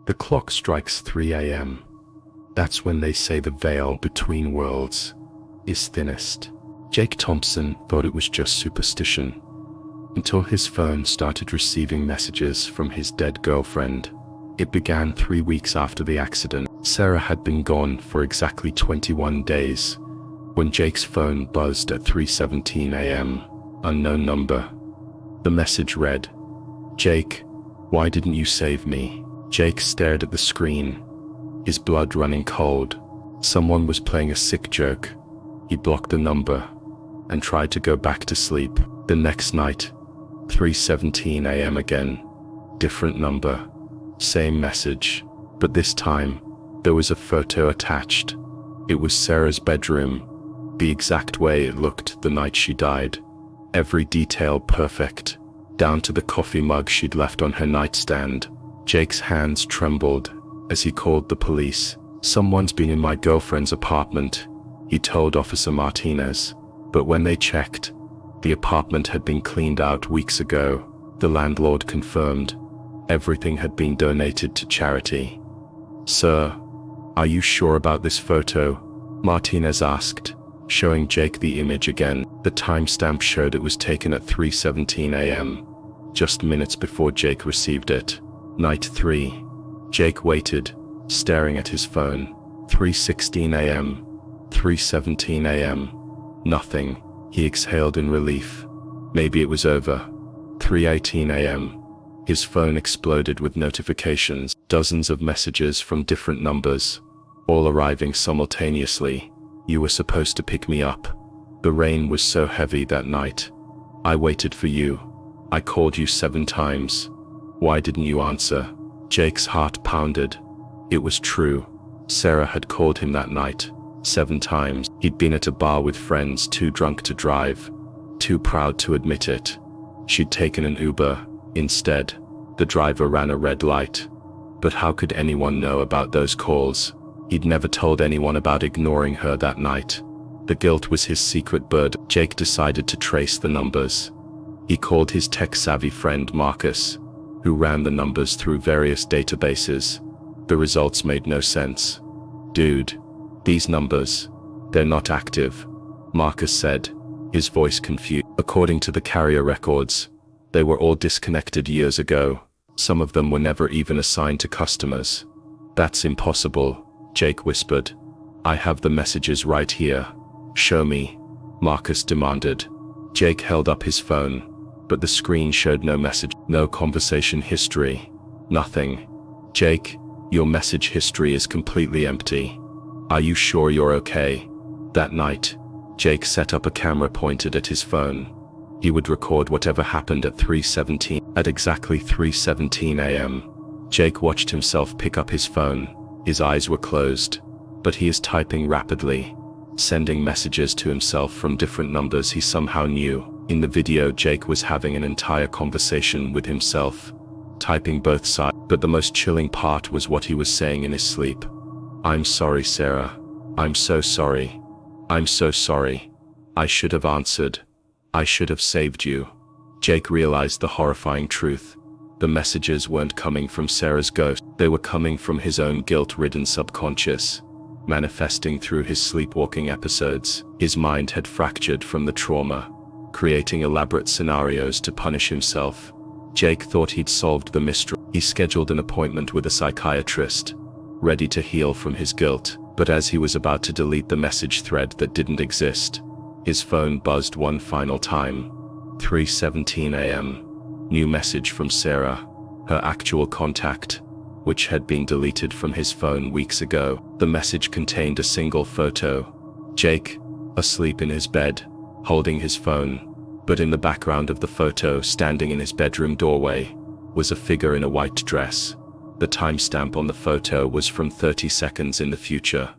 The clock strikes 3 a.m. That's when they say the veil between worlds is thinnest. Jake Thompson thought it was just superstition, until his phone started receiving messages from his dead girlfriend. It began 3 weeks after the accident. Sarah had been gone for exactly 21 days when Jake's phone buzzed at 3:17 a.m. Unknown number. The message read, "Jake, why didn't you save me?" Jake stared at the screen, his blood running cold. Someone was playing a sick joke. He blocked the number and tried to go back to sleep. The next night, 3:17 a.m. again. Different number, same message, but this time, there was a photo attached. It was Sarah's bedroom, the exact way it looked the night she died. Every detail perfect, down to the coffee mug she'd left on her nightstand. Jake's hands trembled as he called the police. "Someone's been in my girlfriend's apartment," he told Officer Martinez. But when they checked, the apartment had been cleaned out weeks ago. The landlord confirmed everything had been donated to charity. "Sir, are you sure about this photo?" Martinez asked, showing Jake the image again. The timestamp showed it was taken at 3:17 a.m., just minutes before Jake received it. Night 3. Jake waited, staring at his phone. 3:16 a.m. 3:17 a.m. Nothing. He exhaled in relief. Maybe it was over. 3:18 a.m. His phone exploded with notifications, dozens of messages from different numbers, all arriving simultaneously. "You were supposed to pick me up. The rain was so heavy that night. I waited for you. I called you 7 times. Why didn't you answer?" Jake's heart pounded. It was true. Sarah had called him that night 7 times. He'd been at a bar with friends, too drunk to drive, too proud to admit it. She'd taken an Uber instead. The driver ran a red light. But how could anyone know about those calls? He'd never told anyone about ignoring her that night. The guilt was his secret bird. Jake decided to trace the numbers. He called his tech-savvy friend Marcus, who ran the numbers through various databases. The results made no sense. "Dude, these numbers, they're not active," Marcus said, his voice confused. According to the carrier records, they were all disconnected years ago. Some of them were never even assigned to customers. "That's impossible," Jake whispered. "I have the messages right here." "Show me," Marcus demanded. Jake held up his phone, but the screen showed no message, no conversation history, nothing. "Jake, your message history is completely empty. Are you sure you're okay?" That night, Jake set up a camera pointed at his phone. He would record whatever happened at 3:17. At exactly 3:17 a.m., Jake watched himself pick up his phone. His eyes were closed, but he is typing rapidly, sending messages to himself from different numbers he somehow knew. In the video, Jake was having an entire conversation with himself, typing both sides. But the most chilling part was what he was saying in his sleep. "I'm sorry, Sarah. I'm so sorry. I'm so sorry. I should have answered. I should have saved you." Jake realized the horrifying truth. The messages weren't coming from Sarah's ghost. They were coming from his own guilt-ridden subconscious, manifesting through his sleepwalking episodes. His mind had fractured from the trauma, creating elaborate scenarios to punish himself. Jake thought he'd solved the mystery. He scheduled an appointment with a psychiatrist, ready to heal from his guilt. But as he was about to delete the message thread that didn't exist, his phone buzzed one final time. 3:17 a.m. New message from Sarah, her actual contact, which had been deleted from his phone weeks ago. The message contained a single photo. Jake, asleep in his bed, holding his phone. But in the background of the photo, standing in his bedroom doorway, was a figure in a white dress. The timestamp on the photo was from 30 seconds in the future.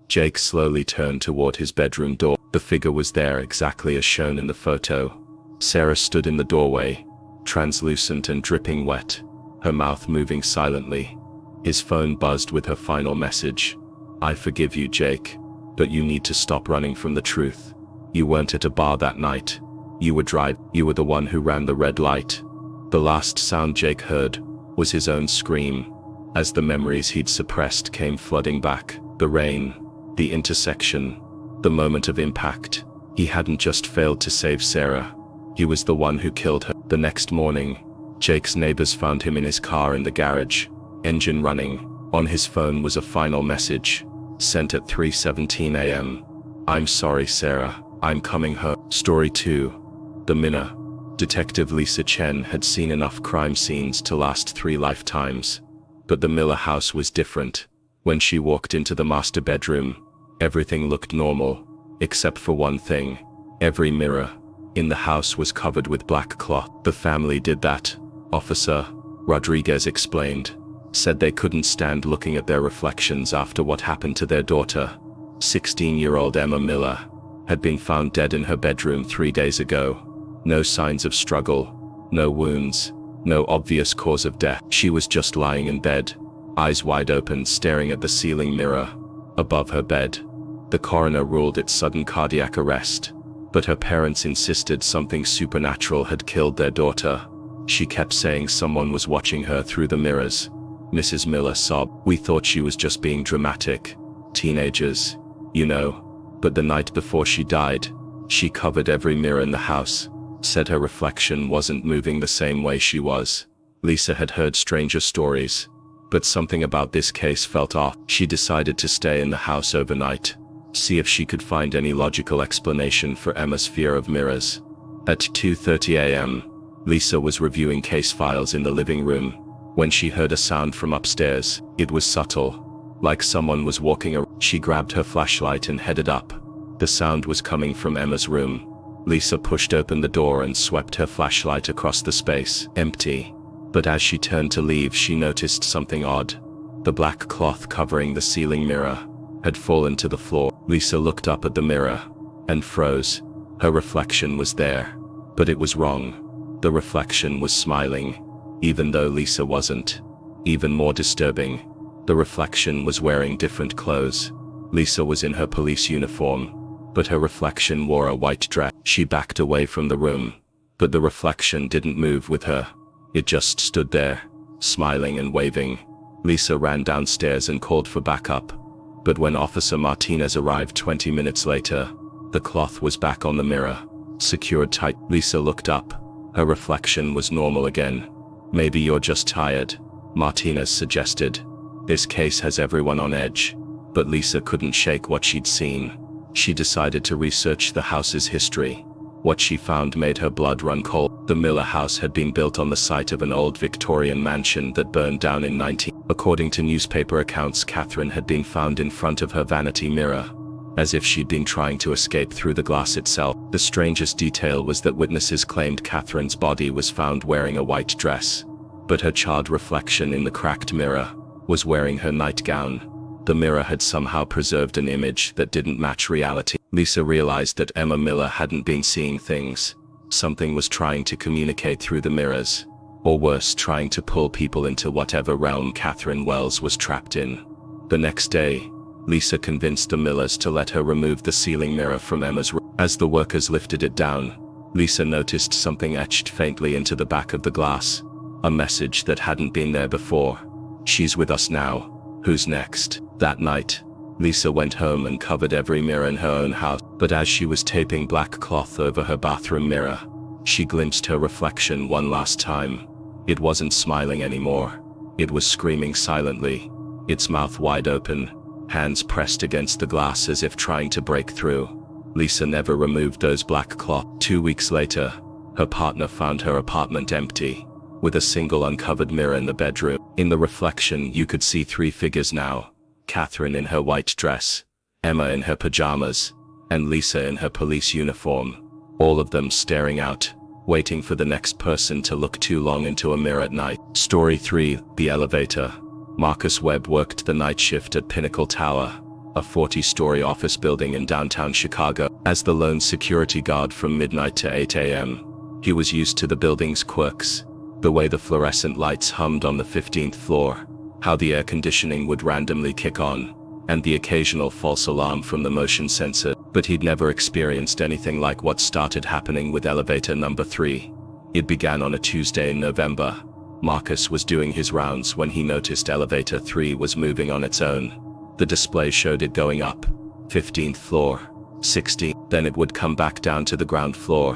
Jake slowly turned toward his bedroom door. The figure was there exactly as shown in the photo. Sarah stood in the doorway, translucent and dripping wet, her mouth moving silently. His phone buzzed with her final message. "I forgive you, Jake, but you need to stop running from the truth. You weren't at a bar that night. You were driving. You were the one who ran the red light." The last sound Jake heard was his own scream, as the memories he'd suppressed came flooding back. The rain, the intersection, the moment of impact. He hadn't just failed to save Sarah. He was the one who killed her. The next morning, Jake's neighbors found him in his car in the garage, engine running. On his phone was a final message, sent at 3:17 a.m. "I'm sorry, Sarah. I'm coming home." Story 2. The Minna. Detective Lisa Chen had seen enough crime scenes to last 3 lifetimes. But the Miller house was different. When she walked into the master bedroom, everything looked normal, except for one thing. Every mirror in the house was covered with black cloth. "The family did that," Officer Rodriguez explained. "Said they couldn't stand looking at their reflections after what happened to their daughter." 16-year-old Emma Miller had been found dead in her bedroom 3 days ago. No signs of struggle, no wounds, no obvious cause of death. She was just lying in bed, eyes wide open, staring at the ceiling mirror above her bed. The coroner ruled it sudden cardiac arrest, but her parents insisted something supernatural had killed their daughter. She kept saying someone was watching her through the mirrors. Mrs. Miller sobbed. "We thought she was just being dramatic. Teenagers, you know." But the night before she died, she covered every mirror in the house, said her reflection wasn't moving the same way she was. Lisa had heard stranger stories, but something about this case felt off. She decided to stay in the house overnight, see if she could find any logical explanation for Emma's fear of mirrors. At 2:30 a.m., Lisa was reviewing case files in the living room when she heard a sound from upstairs. It was subtle, like someone was walking around. She grabbed her flashlight and headed up. The sound was coming from Emma's room. Lisa pushed open the door and swept her flashlight across the space. Empty. But as she turned to leave, she noticed something odd. The black cloth covering the ceiling mirror had fallen to the floor. Lisa looked up at the mirror and froze. Her reflection was there, but it was wrong. The reflection was smiling, even though Lisa wasn't. Even more disturbing, the reflection was wearing different clothes. Lisa was in her police uniform, but her reflection wore a white dress. She backed away from the room, but the reflection didn't move with her. It just stood there, smiling and waving. Lisa ran downstairs and called for backup. But when Officer Martinez arrived 20 minutes later, the cloth was back on the mirror, secured tight. Lisa looked up. Her reflection was normal again. "Maybe you're just tired," Martinez suggested. This case has everyone on edge. But Lisa couldn't shake what she'd seen. She decided to research the house's history. What she found made her blood run cold. The Miller house had been built on the site of an old Victorian mansion that burned down in 19. According to newspaper accounts, Catherine had been found in front of her vanity mirror, as if she'd been trying to escape through the glass itself. The strangest detail was that witnesses claimed Catherine's body was found wearing a white dress, but her charred reflection in the cracked mirror was wearing her nightgown. The mirror had somehow preserved an image that didn't match reality. Lisa realized that Emma Miller hadn't been seeing things. Something was trying to communicate through the mirrors, or worse, trying to pull people into whatever realm Catherine Wells was trapped in. The next day, Lisa convinced the Millers to let her remove the ceiling mirror from Emma's room. As the workers lifted it down, Lisa noticed something etched faintly into the back of the glass. A message that hadn't been there before. "She's with us now. Who's next?" That night, Lisa went home and covered every mirror in her own house. But as she was taping black cloth over her bathroom mirror, she glimpsed her reflection one last time. It wasn't smiling anymore. It was screaming silently, its mouth wide open, hands pressed against the glass as if trying to break through. Lisa never removed those black cloth. 2 weeks later, her partner found her apartment empty, with a single uncovered mirror in the bedroom. In the reflection, you could see 3 figures now. Catherine in her white dress, Emma in her pajamas, and Lisa in her police uniform. All of them staring out, waiting for the next person to look too long into a mirror at night. Story 3. The Elevator. Marcus Webb worked the night shift at Pinnacle Tower, a 40-story office building in downtown Chicago. As the lone security guard from midnight to 8 a.m., he was used to the building's quirks. The way the fluorescent lights hummed on the 15th floor, how the air conditioning would randomly kick on, and the occasional false alarm from the motion sensor. But he'd never experienced anything like what started happening with elevator number 3. It began on a Tuesday in November, Marcus was doing his rounds when he noticed elevator 3 was moving on its own. The display showed it going up, 15th floor, 16th, then it would come back down to the ground floor.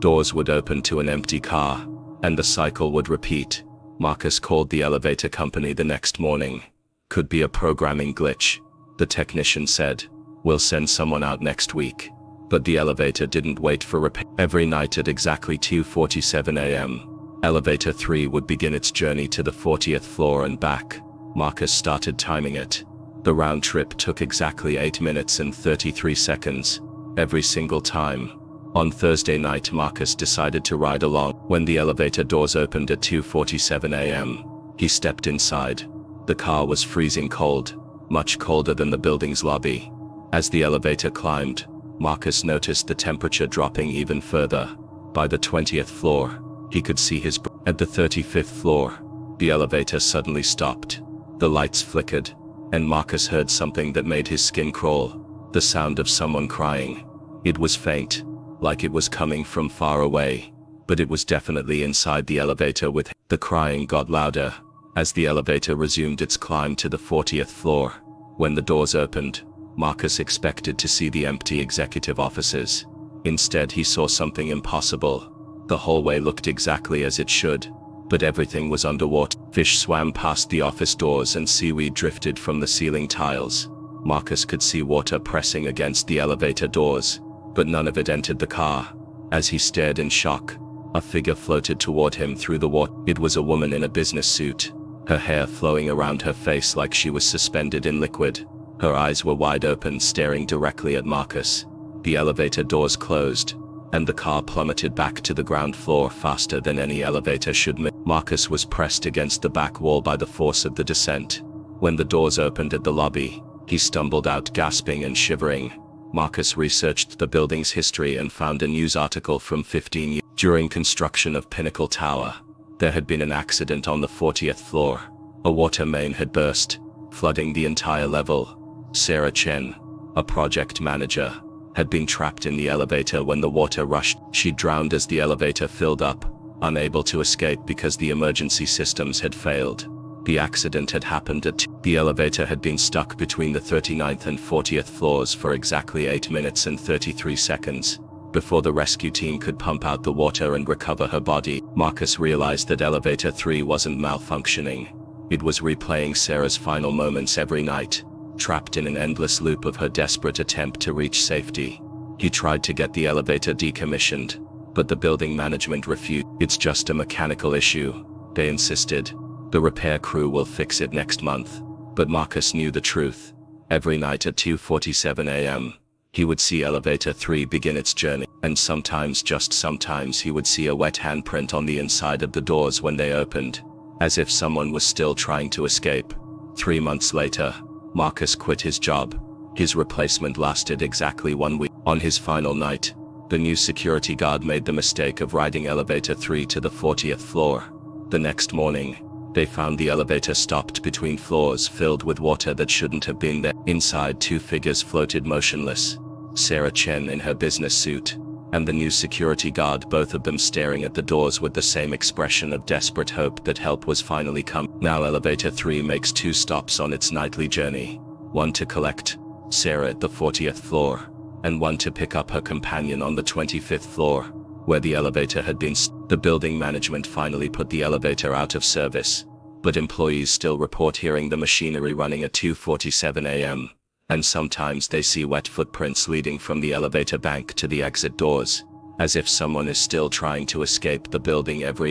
Doors would open to an empty car, and the cycle would repeat. Marcus called the elevator company the next morning. Could be a programming glitch, the technician said. We'll send someone out next week. But the elevator didn't wait for repair. Every night at exactly 2:47 a.m., elevator 3 would begin its journey to the 40th floor and back. Marcus started timing it. The round trip took exactly 8 minutes and 33 seconds, every single time. On Thursday night, Marcus decided to ride along. When the elevator doors opened at 2:47 a.m., he stepped inside. The car was freezing cold, much colder than the building's lobby. As the elevator climbed, Marcus noticed the temperature dropping even further. By the 20th floor, he could see his breath. At the 35th floor, the elevator suddenly stopped. The lights flickered, and Marcus heard something that made his skin crawl. The sound of someone crying. It was faint, like it was coming from far away, but it was definitely inside the elevator with him. The crying got louder as the elevator resumed its climb to the 40th floor. When the doors opened, Marcus expected to see the empty executive offices. Instead, he saw something impossible. The hallway looked exactly as it should, but everything was underwater. Fish swam past the office doors and seaweed drifted from the ceiling tiles. Marcus could see water pressing against the elevator doors, but none of it entered the car. As he stared in shock, a figure floated toward him through the water. It was a woman in a business suit, her hair flowing around her face like she was suspended in liquid. Her eyes were wide open, staring directly at Marcus. The elevator doors closed, and the car plummeted back to the ground floor faster than any elevator should. Marcus was pressed against the back wall by the force of the descent. When the doors opened at the lobby, he stumbled out, gasping and shivering. Marcus researched the building's history and found a news article from 15 years. During construction of Pinnacle Tower, there had been an accident on the 40th floor. A water main had burst, flooding the entire level. Sarah Chen, a project manager, had been trapped in the elevator when the water rushed. She drowned as the elevator filled up, unable to escape because the emergency systems had failed. The accident had happened at the elevator had been stuck between the 39th and 40th floors for exactly 8 minutes and 33 seconds. Before the rescue team could pump out the water and recover her body, Marcus realized that elevator 3 wasn't malfunctioning. It was replaying Sarah's final moments every night, trapped in an endless loop of her desperate attempt to reach safety. He tried to get the elevator decommissioned, but the building management refused. It's just a mechanical issue, they insisted. The repair crew will fix it next month. But Marcus knew the truth. Every night at 2:47 a.m., he would see elevator 3 begin its journey, and sometimes, just sometimes, he would see a wet handprint on the inside of the doors when they opened, as if someone was still trying to escape. 3 months later, Marcus quit his job. His replacement lasted exactly 1 week. On his final night, the new security guard made the mistake of riding elevator 3 to the 40th floor. The next morning, they found the elevator stopped between floors filled with water that shouldn't have been there. Inside, 2 figures floated motionless. Sarah Chen in her business suit, and the new security guard, both of them staring at the doors with the same expression of desperate hope that help was finally coming. Now elevator 3 makes 2 stops on its nightly journey. One to collect Sarah at the 40th floor, and one to pick up her companion on the 25th floor, where the elevator had been. The building management finally put the elevator out of service, but employees still report hearing the machinery running at 2:47 a.m. And sometimes they see wet footprints leading from the elevator bank to the exit doors, as if someone is still trying to escape the building every